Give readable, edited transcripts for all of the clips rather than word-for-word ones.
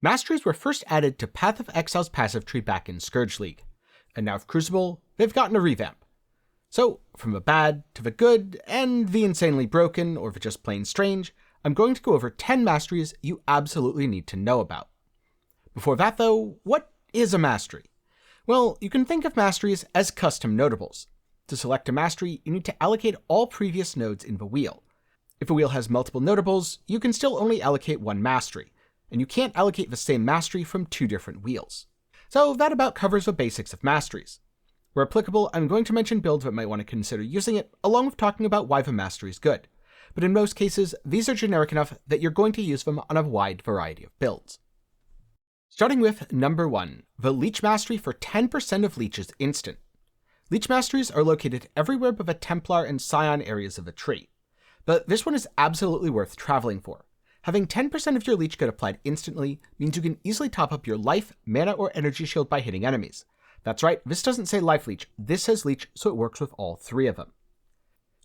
Masteries were first added to Path of Exile's passive tree back in Crucible League, and now with Crucible, they've gotten a revamp. So, from the bad to the good, and the insanely broken, or the just plain strange, I'm going to go over 10 masteries you absolutely need to know about. Before that though, what is a mastery? Well, you can think of masteries as custom notables. To select a mastery, you need to allocate all previous nodes in the wheel. If a wheel has multiple notables, you can still only allocate one mastery, and you can't allocate the same mastery from 2 different wheels. So that about covers the basics of masteries. Where applicable, I'm going to mention builds that might want to consider using it, along with talking about why the mastery is good. But in most cases, these are generic enough that you're going to use them on a wide variety of builds. Starting with number 1, the Leech Mastery for 10% of Leeches instant. Leech Masteries are located everywhere but the Templar and Scion areas of the tree. But this one is absolutely worth traveling for. Having 10% of your Leech get applied instantly means you can easily top up your life, mana, or energy shield by hitting enemies. That's right, this doesn't say Life Leech, this says Leech, so it works with all 3 of them.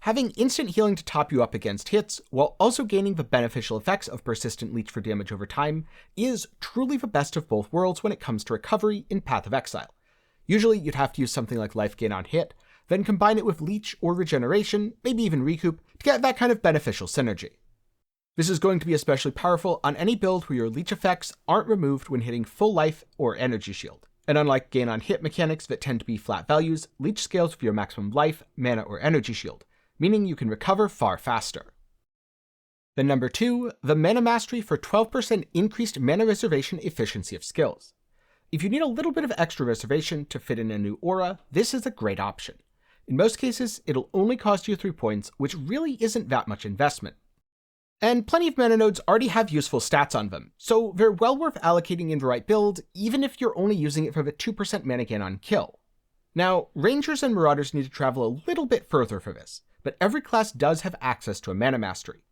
Having instant healing to top you up against hits, while also gaining the beneficial effects of persistent Leech for damage over time, is truly the best of both worlds when it comes to recovery in Path of Exile. Usually you'd have to use something like Life Gain on hit, then combine it with Leech or Regeneration, maybe even Recoup, to get that kind of beneficial synergy. This is going to be especially powerful on any build where your Leech effects aren't removed when hitting full life or energy shield. And unlike Gain on hit mechanics that tend to be flat values, Leech scales with your maximum life, mana, or energy shield, meaning you can recover far faster. Then number 2, the Mana Mastery for 12% increased mana reservation efficiency of skills. If you need a little bit of extra reservation to fit in a new aura, this is a great option. In most cases, it'll only cost you 3 points, which really isn't that much investment. And plenty of mana nodes already have useful stats on them, so they're well worth allocating in the right build, even if you're only using it for the 2% mana gain on kill. Now, Rangers and Marauders need to travel a little bit further for this, but every class does have access to a Mana Mastery.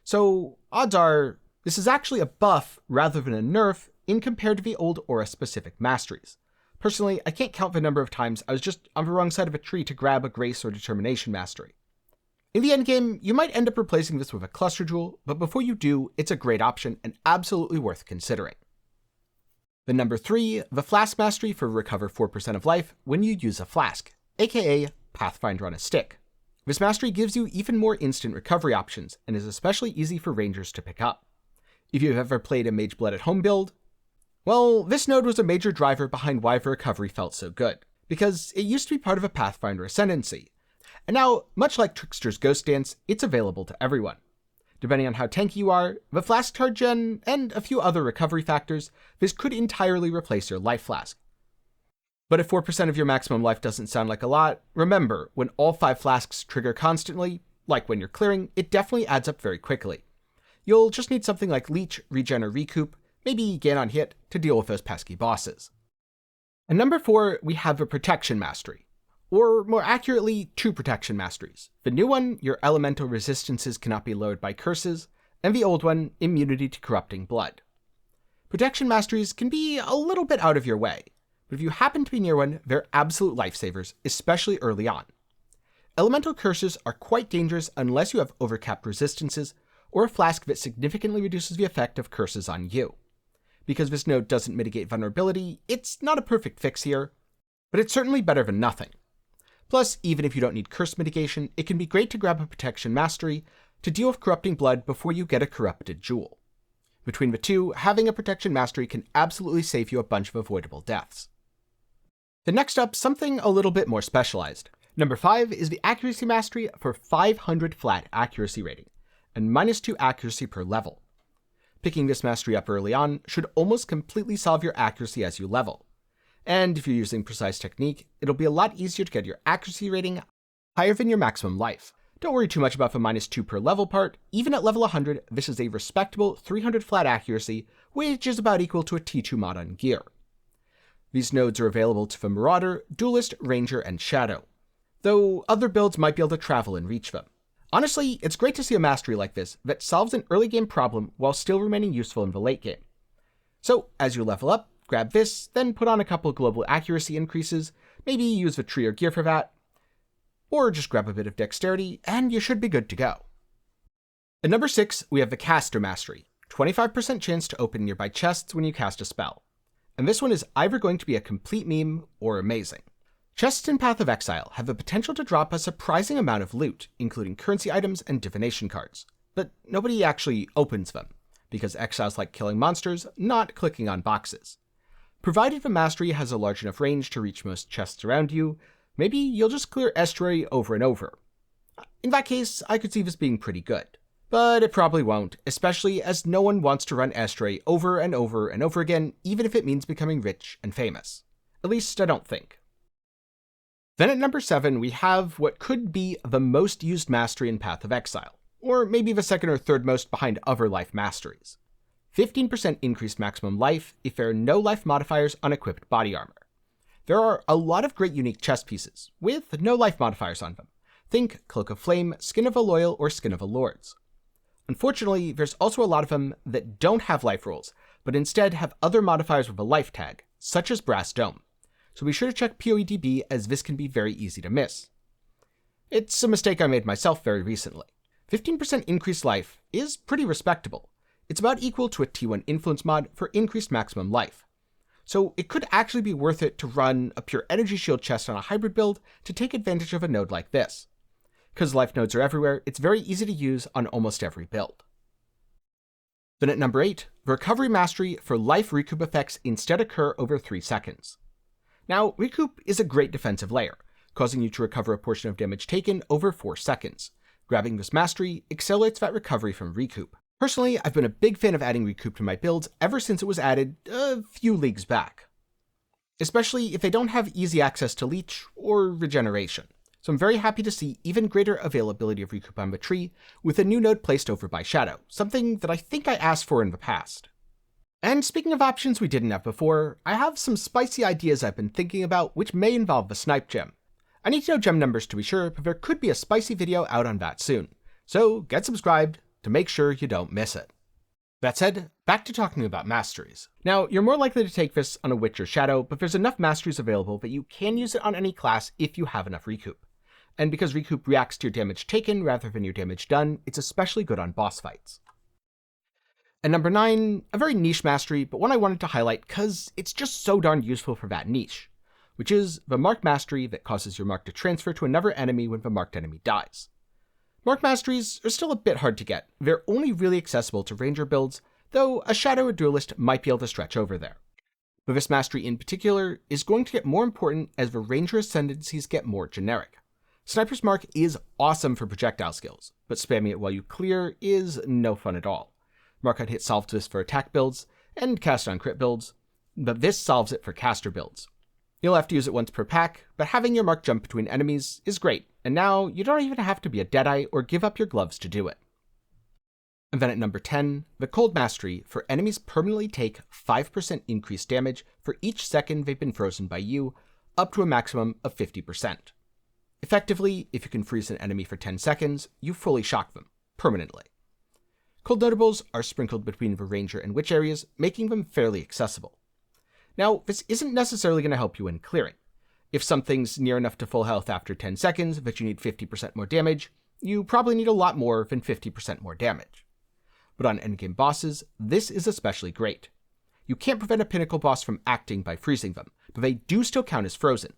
So, odds are, this is actually a buff rather than a nerf in compared to the old aura-specific masteries. Personally, I can't count the number of times I was just on the wrong side of a tree to grab a Grace or Determination Mastery. In the endgame, you might end up replacing this with a Cluster Jewel, but before you do, it's a great option and absolutely worth considering. Then number 3, the Flask Mastery for recover 4% of life when you use a flask, aka Pathfinder on a stick. This mastery gives you even more instant recovery options and is especially easy for Rangers to pick up. If you've ever played a Mage Blood at Home build, well, this node was a major driver behind why the recovery felt so good, because it used to be part of a Pathfinder Ascendancy. And now, much like Trickster's Ghost Dance, it's available to everyone. Depending on how tanky you are, the Flask Card Gen, and a few other recovery factors, this could entirely replace your Life Flask. But if 4% of your maximum life doesn't sound like a lot, remember, when all 5 flasks trigger constantly, like when you're clearing, it definitely adds up very quickly. You'll just need something like Leech, Regen, or Recoup, maybe Gain on hit, to deal with those pesky bosses. And number 4, we have the Protection Mastery. Or more accurately, 2 Protection Masteries. The new one, your elemental resistances cannot be lowered by curses, and the old one, immunity to corrupting blood. Protection Masteries can be a little bit out of your way, but if you happen to be near one, they're absolute lifesavers, especially early on. Elemental curses are quite dangerous unless you have overcapped resistances, or a flask that significantly reduces the effect of curses on you. Because this node doesn't mitigate vulnerability, it's not a perfect fix here, but it's certainly better than nothing. Plus, even if you don't need curse mitigation, it can be great to grab a Protection Mastery to deal with corrupting blood before you get a corrupted jewel. Between the two, having a Protection Mastery can absolutely save you a bunch of avoidable deaths. Then next up, something a little bit more specialized. Number 5 is the Accuracy Mastery for 500 flat accuracy rating, and -2 accuracy per level. Picking this mastery up early on should almost completely solve your accuracy as you level. And if you're using Precise Technique, it'll be a lot easier to get your accuracy rating higher than your maximum life. Don't worry too much about the -2 per level part. Even at level 100, this is a respectable 300 flat accuracy, which is about equal to a T2 mod on gear. These nodes are available to the Marauder, Duelist, Ranger, and Shadow, though other builds might be able to travel and reach them. Honestly, it's great to see a mastery like this that solves an early game problem while still remaining useful in the late game. So, as you level up, grab this, then put on a couple global accuracy increases, maybe use the tree or gear for that, or just grab a bit of dexterity, and you should be good to go. At number 6, we have the Caster Mastery, 25% chance to open nearby chests when you cast a spell. And this one is either going to be a complete meme or amazing. Chests in Path of Exile have the potential to drop a surprising amount of loot, including currency items and divination cards, but nobody actually opens them, because exiles like killing monsters, not clicking on boxes. Provided the Mastery has a large enough range to reach most chests around you, maybe you'll just clear Estuary over and over. In that case, I could see this being pretty good. But it probably won't, especially as no one wants to run Estuary over and over and over again, even if it means becoming rich and famous. At least I don't think. Then at number 7, we have what could be the most used Mastery in Path of Exile, or maybe the second or third most behind other life Masteries. 15% increased maximum life if there are no life modifiers on equipped body armor. There are a lot of great unique chest pieces, with no life modifiers on them. Think Cloak of Flame, Skin of a Loyal, or Skin of a Lords. Unfortunately, there's also a lot of them that don't have life rolls, but instead have other modifiers with a life tag, such as Brass Dome. So be sure to check PoEDB, as this can be very easy to miss. It's a mistake I made myself very recently. 15% increased life is pretty respectable. It's about equal to a T1 influence mod for increased maximum life. So it could actually be worth it to run a pure energy shield chest on a hybrid build to take advantage of a node like this. Because life nodes are everywhere, it's very easy to use on almost every build. Then at number 8, the Recovery Mastery for life recoup effects instead occur over 3 seconds. Now, recoup is a great defensive layer, causing you to recover a portion of damage taken over 4 seconds. Grabbing this mastery accelerates that recovery from recoup. Personally, I've been a big fan of adding recoup to my builds ever since it was added a few leagues back. Especially if they don't have easy access to Leech or regeneration. So I'm very happy to see even greater availability of recoup on the tree, with a new node placed over by Shadow, something that I think I asked for in the past. And speaking of options we didn't have before, I have some spicy ideas I've been thinking about which may involve the Snipe Gem. I need to know gem numbers to be sure, but there could be a spicy video out on that soon. So get subscribed to make sure you don't miss it. That said, back to talking about Masteries. Now, you're more likely to take this on a Witch or Shadow, but there's enough Masteries available that you can use it on any class if you have enough recoup. And because recoup reacts to your damage taken rather than your damage done, it's especially good on boss fights. And number 9, a very niche mastery, but one I wanted to highlight because it's just so darn useful for that niche, which is the Mark Mastery that causes your mark to transfer to another enemy when the marked enemy dies. Mark Masteries are still a bit hard to get. They're only really accessible to Ranger builds, though a Shadow or Duelist might be able to stretch over there. But this mastery in particular is going to get more important as the Ranger ascendancies get more generic. Sniper's Mark is awesome for projectile skills, but spamming it while you clear is no fun at all. Mark on hit solves this for attack builds, and cast on crit builds, but this solves it for caster builds. You'll have to use it once per pack, but having your mark jump between enemies is great, and now you don't even have to be a Deadeye or give up your gloves to do it. And then at number 10, the Cold Mastery for enemies permanently take 5% increased damage for each second they've been frozen by you, up to a maximum of 50%. Effectively, if you can freeze an enemy for 10 seconds, you fully shock them, permanently. Cold notables are sprinkled between the Ranger and Witch areas, making them fairly accessible. Now, this isn't necessarily going to help you in clearing. If something's near enough to full health after 10 seconds that you need 50% more damage, you probably need a lot more than 50% more damage. But on endgame bosses, this is especially great. You can't prevent a Pinnacle boss from acting by freezing them, but they do still count as frozen.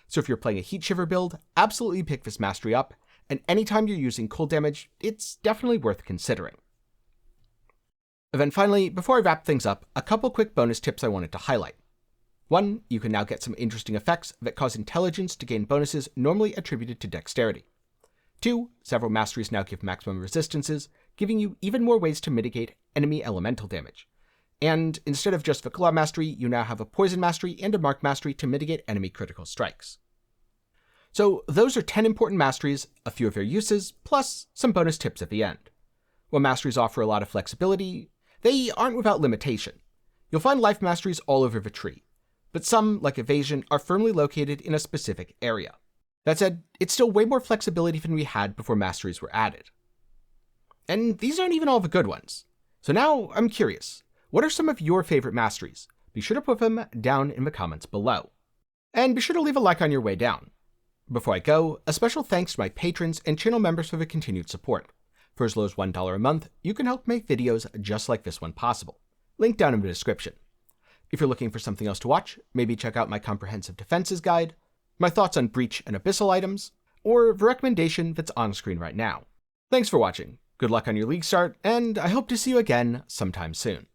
So if you're playing a Heat Shiver build, absolutely pick this mastery up, and anytime you're using cold damage, it's definitely worth considering. And then finally, before I wrap things up, a couple quick bonus tips I wanted to highlight. 1, you can now get some interesting effects that cause intelligence to gain bonuses normally attributed to dexterity. 2, several masteries now give maximum resistances, giving you even more ways to mitigate enemy elemental damage. And instead of just the Claw Mastery, you now have a Poison Mastery and a Mark Mastery to mitigate enemy critical strikes. So those are 10 important masteries, a few of their uses, plus some bonus tips at the end. While masteries offer a lot of flexibility, they aren't without limitation. You'll find life masteries all over the tree, but some, like Evasion, are firmly located in a specific area. That said, it's still way more flexibility than we had before masteries were added. And these aren't even all the good ones. So now I'm curious, what are some of your favorite masteries? Be sure to put them down in the comments below. And be sure to leave a like on your way down. Before I go, a special thanks to my patrons and channel members for the continued support. For as low as $1 a month, you can help make videos just like this one possible. Link down in the description. If you're looking for something else to watch, maybe check out my comprehensive defenses guide, my thoughts on breach and abyssal items, or the recommendation that's on screen right now. Thanks for watching, good luck on your league start, and I hope to see you again sometime soon.